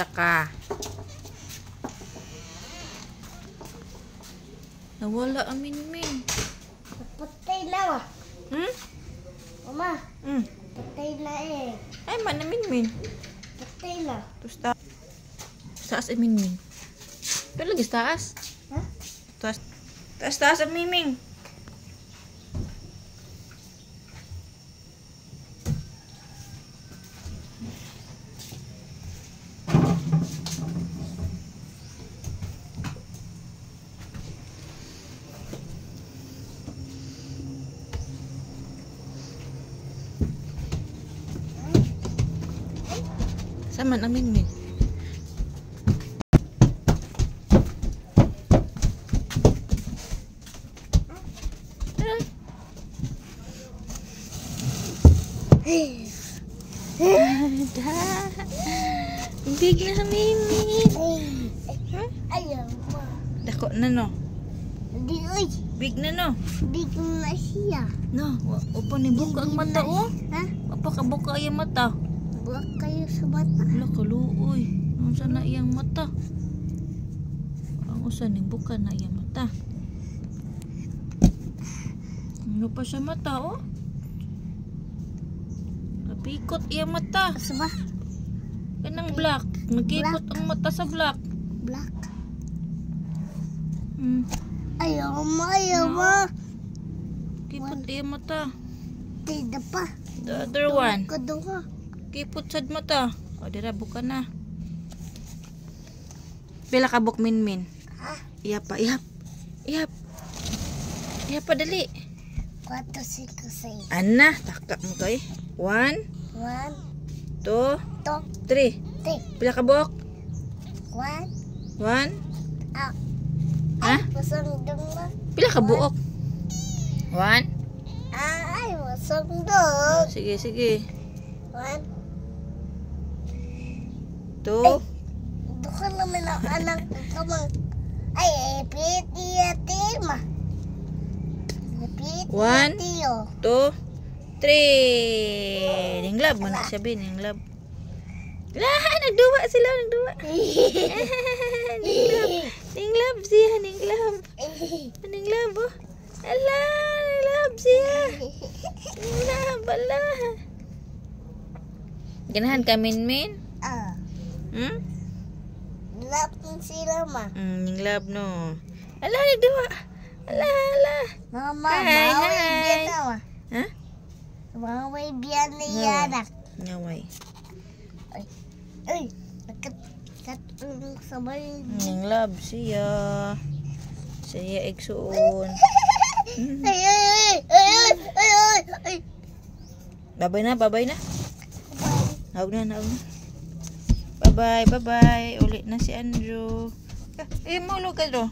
Asa ka? Nawala ang Minmin. Patay na wa. Mama. Patay na eh. Ay, man na Minmin. Patay na. Tapos taas ang Minmin. Ito lagi taas. Ha? Taas ang Miming. Sama ang Minmin. Big na Minmin. Ayaw ma. Dako na no. Di oy. Big na no. Big na siya. No, upo ni buka ang mata oh. Ha? Apa ka buka iyang mata? Buwak kayo sa mata. Wala kaluoy. Ang sana iyang mata. Ang usa ning buka na iyang mata. Ano pa siya mata oh? Napikot iyang mata. Asa ba? Kanang black. Nagkikot ang mata sa black. Black. Ayaw Ayaw ma. Kipot iyang mata. Tida pa. The other one. Kadunga. Kipot sad mata. O dira buka na. Pila ka buk Minmin? Ha? Iyap pa, iyap. Iyap. Iyap pa dali. 4, 5, 6. Ana, taka mo kay. 1, 1, 2, 2, 3. 3. Pila ka buk? 1. 1. Ah. Ha? Masang dong. Pila ka buok? 1. Ay, masang dong. Sige, sige. 1. 2. Dukan naman ang anak ko mang. Ay, piti yatima. Piti 1, yatiyo. 2, 3. Ninglab man na siya bin, ninglab. Lah, nagduwa sila, nagduwa. Ninglab siya, ninglab. Ninglab oh. Ala, ninglab siya. Ninglab, ala. Ganahan ka Minmin? Ah, lapin sila ma. Ninglab no. Ala, nagduwa. Ala, ala. Mama, Hi, maway hi. biyan na wa. Ha? Maway biyan ni Ngaway. anak. Ngaway. Ay, katulong sabay. Ninglab siya. Siya igsuon. Ay, ay, ay, ay, ay, ay, ay. Babay na, babay na. Naog na, naog na. Bye-bye, bye-bye. Ulit na si Andrew. Eh, mulog ka do.